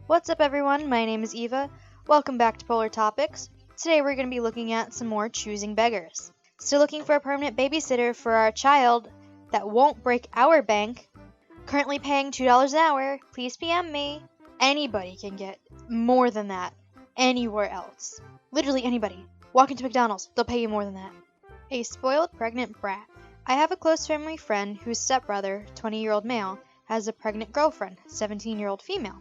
What's up everyone, my name is Eva. Welcome back to Polar Topics. Today we're going to be looking at some more Choosing Beggars. Still looking for a permanent babysitter for our child that won't break our bank. Currently paying $2 an hour, please PM me. Anybody can get more than that anywhere else. Literally anybody. Walk into McDonald's, they'll pay you more than that. A spoiled pregnant brat. I have a close family friend whose stepbrother, 20-year-old male, has a pregnant girlfriend, 17-year-old female.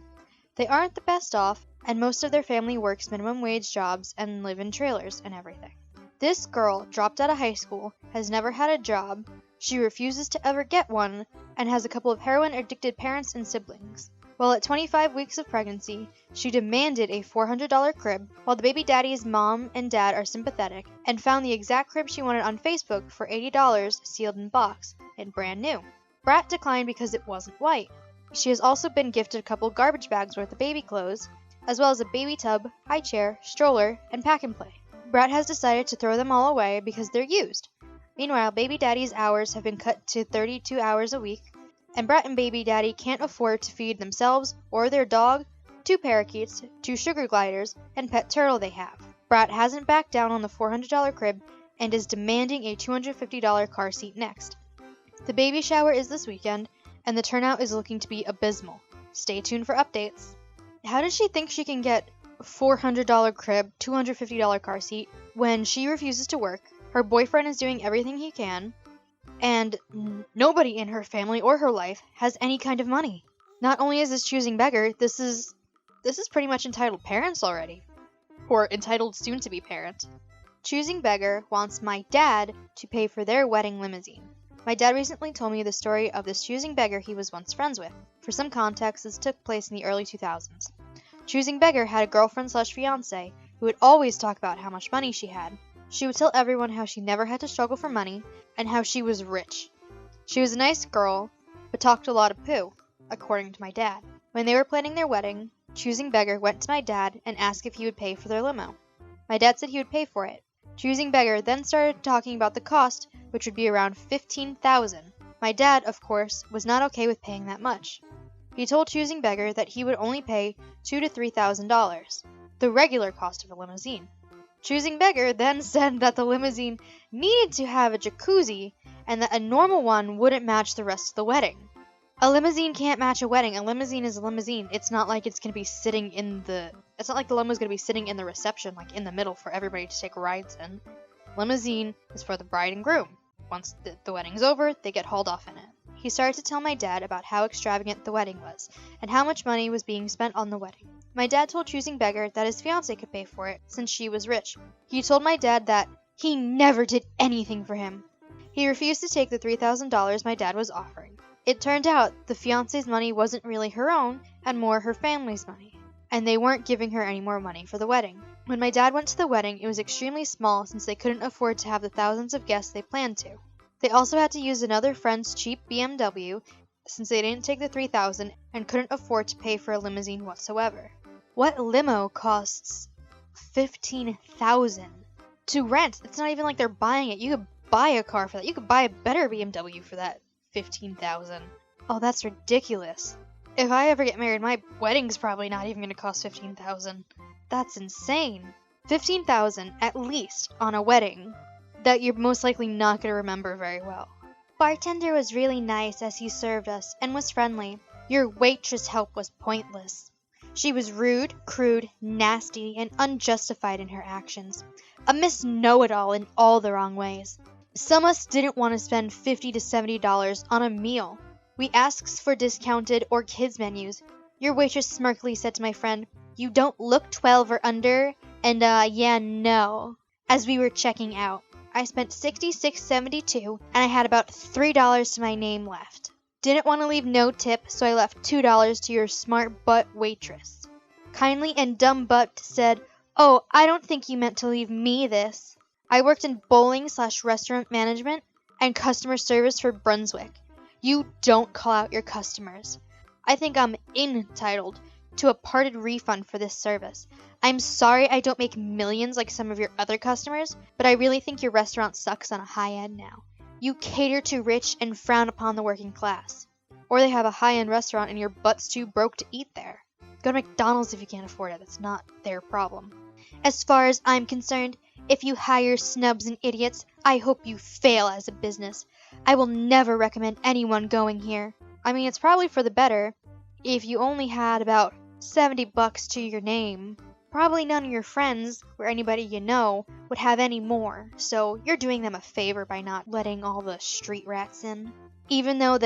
They aren't the best off, and most of their family works minimum wage jobs and live in trailers and everything. This girl dropped out of high school, has never had a job, she refuses to ever get one, and has a couple of heroin-addicted parents and siblings. While at 25 weeks of pregnancy, she demanded a $400 crib, while the baby daddy's mom and dad are sympathetic, and found the exact crib she wanted on Facebook for $80 sealed in box, and brand new. Brat declined because it wasn't white. She has also been gifted a couple garbage bags worth of baby clothes, as well as a baby tub, high chair, stroller, and pack and play. Brat has decided to throw them all away because they're used. Meanwhile, baby daddy's hours have been cut to 32 hours a week, and Brat and baby daddy can't afford to feed themselves or their dog, 2 parakeets, 2 sugar gliders, and pet turtle they have. Brat hasn't backed down on the $400 crib and is demanding a $250 car seat next. The baby shower is this weekend, and the turnout is looking to be abysmal. Stay tuned for updates. How does she think she can get $400 crib, $250 car seat when she refuses to work, her boyfriend is doing everything he can, and nobody in her family or her life has any kind of money? Not only is this choosing beggar, this is pretty much entitled parents already. Or entitled soon-to-be parent. Choosing beggar wants my dad to pay for their wedding limousine. My dad recently told me the story of this choosing beggar he was once friends with. For some context, this took place in the early 2000s. Choosing beggar had a girlfriend/fiance who would always talk about how much money she had. She would tell everyone how she never had to struggle for money and how she was rich. She was a nice girl, but talked a lot of poo, according to my dad. When they were planning their wedding, choosing beggar went to my dad and asked if he would pay for their limo. My dad said he would pay for it. Choosing beggar then started talking about the cost, which would be around $15,000. My dad, of course, was not okay with paying that much. He told choosing beggar that he would only pay $2,000 to $3,000, the regular cost of a limousine. Choosing beggar then said that the limousine needed to have a jacuzzi and that a normal one wouldn't match the rest of the wedding. A limousine can't match a wedding. A limousine is a limousine. It's not like it's going to be sitting it's not like the limo is going to be sitting in the reception, like in the middle for everybody to take rides in. Limousine is for the bride and groom. Once the wedding's over, they get hauled off in it. He started to tell my dad about how extravagant the wedding was, and how much money was being spent on the wedding. My dad told choosing beggar that his fiancée could pay for it, since she was rich. He told my dad that he never did anything for him. He refused to take the $3,000 my dad was offering. It turned out the fiancé's money wasn't really her own, and more her family's money, and they weren't giving her any more money for the wedding. When my dad went to the wedding, it was extremely small since they couldn't afford to have the thousands of guests they planned to. They also had to use another friend's cheap BMW since they didn't take the $3,000 and couldn't afford to pay for a limousine whatsoever. What limo costs $15,000 to rent? It's not even like they're buying it. You could buy a car for that. You could buy a better BMW for that $15,000. Oh, that's ridiculous. If I ever get married, my wedding's probably not even going to cost $15,000. That's insane. $15,000 at least on a wedding that you're most likely not going to remember very well. Bartender was really nice as he served us and was friendly. Your waitress help was pointless. She was rude, crude, nasty, and unjustified in her actions. A Miss Know-It-all in all the wrong ways. Some of us didn't want to spend $50 to $70 on a meal. We asked for discounted or kids menus. Your waitress smirkily said to my friend, "You don't look 12 or under," and yeah, no. As we were checking out, I spent $66.72 and I had about $3 to my name left. Didn't want to leave no tip, so I left $2 to your smart butt waitress. Kindly and dumb butt said, "Oh, I don't think you meant to leave me this." I worked in bowling/restaurant management and customer service for Brunswick. You don't call out your customers. I think I'm entitled to a parted refund for this service. I'm sorry I don't make millions like some of your other customers, but I really think your restaurant sucks on a high end now. You cater to rich and frown upon the working class. Or they have a high-end restaurant and your butt's too broke to eat there. Go to McDonald's if you can't afford it. That's not their problem. As far as I'm concerned, if you hire snubs and idiots, I hope you fail as a business. I will never recommend anyone going here. I mean, it's probably for the better. If you only had about $70 to your name, probably none of your friends or anybody you know would have any more, so you're doing them a favor by not letting all the street rats in. Even though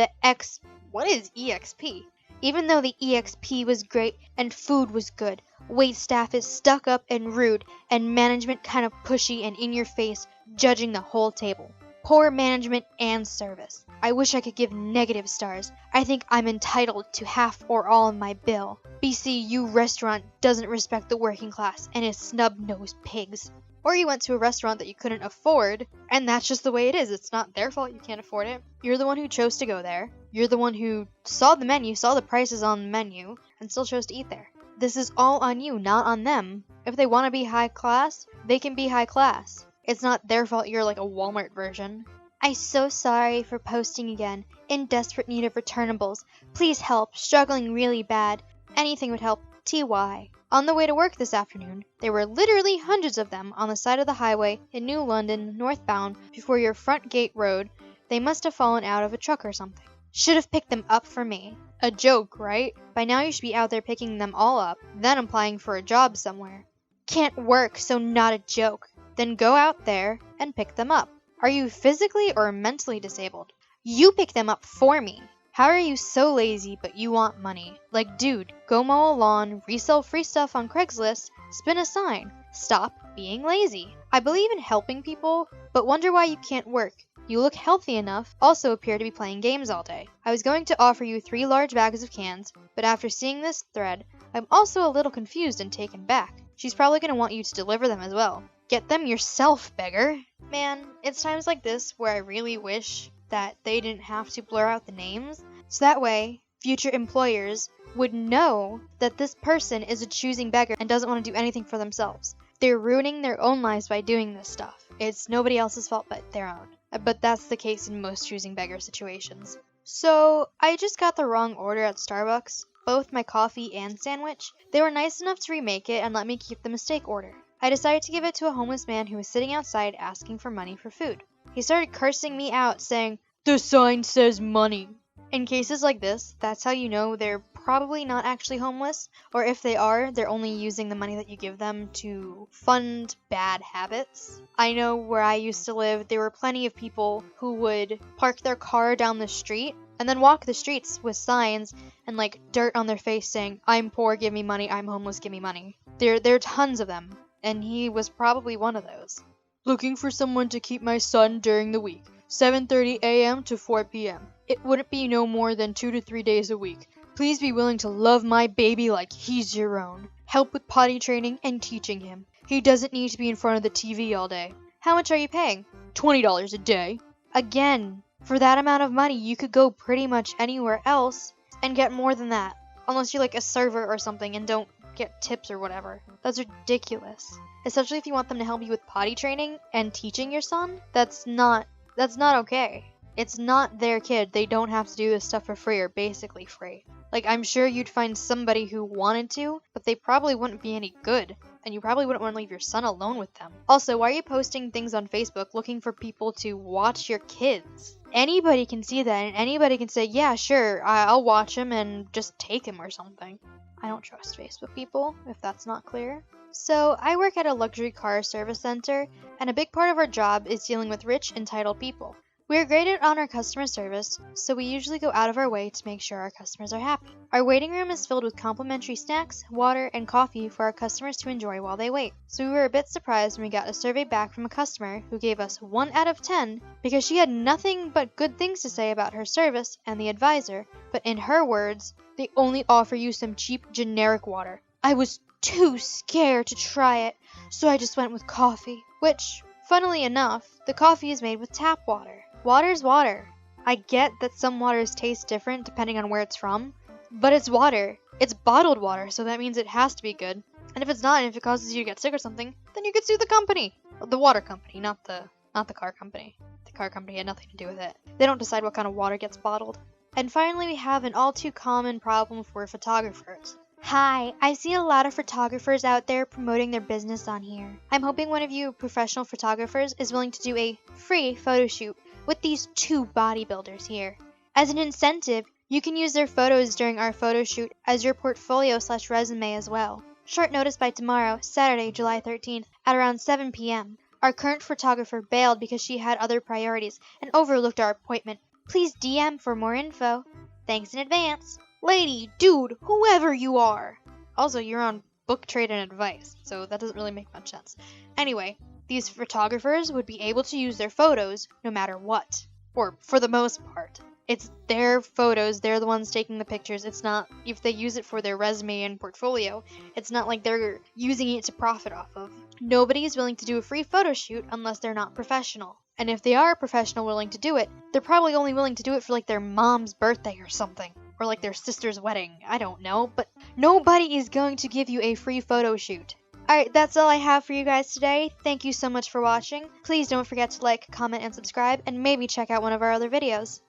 what is EXP? Even though the EXP was great and food was good, waitstaff is stuck up and rude, and management kind of pushy and in your face, judging the whole table. Poor management and service. I wish I could give negative stars. I think I'm entitled to half or all of my bill. BCU restaurant doesn't respect the working class and is snub-nosed pigs. Or you went to a restaurant that you couldn't afford, and that's just the way it is. It's not their fault you can't afford it. You're the one who chose to go there. You're the one who saw the menu, saw the prices on the menu, and still chose to eat there. This is all on you, not on them. If they want to be high class, they can be high class. It's not their fault you're like a Walmart version. I'm so sorry for posting again. In desperate need of returnables. Please help. Struggling really bad. Anything would help. TY. On the way to work this afternoon, there were literally hundreds of them on the side of the highway in New London, northbound, before your front gate road. They must have fallen out of a truck or something. Should have picked them up for me. A joke, right? By now you should be out there picking them all up, then applying for a job somewhere. Can't work, so not a joke. Then go out there and pick them up. Are you physically or mentally disabled? You pick them up for me. How are you so lazy but you want money? Like, dude, go mow a lawn, resell free stuff on Craigslist, spin a sign. Stop being lazy. I believe in helping people, but wonder why you can't work. You look healthy enough, also appear to be playing games all day. I was going to offer you 3 large bags of cans, but after seeing this thread, I'm also a little confused and taken back. She's probably going to want you to deliver them as well. Get them yourself, beggar. Man, it's times like this where I really wish that they didn't have to blur out the names, so that way future employers would know that this person is a choosing beggar and doesn't want to do anything for themselves. They're ruining their own lives by doing this stuff. It's nobody else's fault but their own. But that's the case in most choosing beggar situations. So, I just got the wrong order at Starbucks, both my coffee and sandwich. They were nice enough to remake it and let me keep the mistake order. I decided to give it to a homeless man who was sitting outside asking for money for food. He started cursing me out, saying, "The sign says money." In cases like this, that's how you know they're probably not actually homeless, or if they are, they're only using the money that you give them to fund bad habits. I know where I used to live, there were plenty of people who would park their car down the street and then walk the streets with signs and like dirt on their face saying, "I'm poor, give me money, I'm homeless, give me money." There are tons of them, and he was probably one of those. "Looking for someone to keep my son during the week, 7:30 a.m. to 4 p.m. It wouldn't be no more than 2 to 3 days a week. Please be willing to love my baby like he's your own. Help with potty training and teaching him. He doesn't need to be in front of the TV all day. How much are you paying?" $20 a day. Again, for that amount of money, you could go pretty much anywhere else and get more than that. Unless you're like a server or something and don't get tips or whatever. That's ridiculous. Especially if you want them to help you with potty training and teaching your son. That's not okay. It's not their kid. They don't have to do this stuff for free or basically free. Like, I'm sure you'd find somebody who wanted to, but they probably wouldn't be any good. And you probably wouldn't want to leave your son alone with them. Also, why are you posting things on Facebook looking for people to watch your kids? Anybody can see that, and anybody can say, "Yeah, sure, I'll watch him and just take him or something." I don't trust Facebook people, if that's not clear. So, I work at a luxury car service center, and a big part of our job is dealing with rich, entitled people. We are graded on our customer service, so we usually go out of our way to make sure our customers are happy. Our waiting room is filled with complimentary snacks, water, and coffee for our customers to enjoy while they wait. So we were a bit surprised when we got a survey back from a customer who gave us 1 out of 10 because she had nothing but good things to say about her service and the advisor, but in her words, "They only offer you some cheap generic water. I was too scared to try it, so I just went with coffee." Which, funnily enough, the coffee is made with tap water. Water's water. I get that some waters taste different depending on where it's from, but it's water. It's bottled water, so that means it has to be good. And if it's not, and if it causes you to get sick or something, then you could sue the company. The water company, not the car company. The car company had nothing to do with it. They don't decide what kind of water gets bottled. And finally, we have an all too common problem for photographers. Hi, I see a lot of photographers out there promoting their business on here. I'm hoping one of you professional photographers is willing to do a free photo shoot with these two bodybuilders here. As an incentive, you can use their photos during our photo shoot as your portfolio/resume as well. Short notice by tomorrow, Saturday, July 13th, at around 7 p.m. Our current photographer bailed because she had other priorities and overlooked our appointment. Please DM for more info. Thanks in advance. Lady, dude, whoever you are. Also, you're on book trade and advice, so that doesn't really make much sense. Anyway, these photographers would be able to use their photos no matter what. Or for the most part. It's their photos, they're the ones taking the pictures. It's not, if they use it for their resume and portfolio, it's not like they're using it to profit off of. Nobody is willing to do a free photo shoot unless they're not professional. And if they are a professional willing to do it, they're probably only willing to do it for like their mom's birthday or something. Or like their sister's wedding. I don't know. But nobody is going to give you a free photo shoot. Alright, that's all I have for you guys today. Thank you so much for watching. Please don't forget to like, comment, and subscribe, and maybe check out one of our other videos.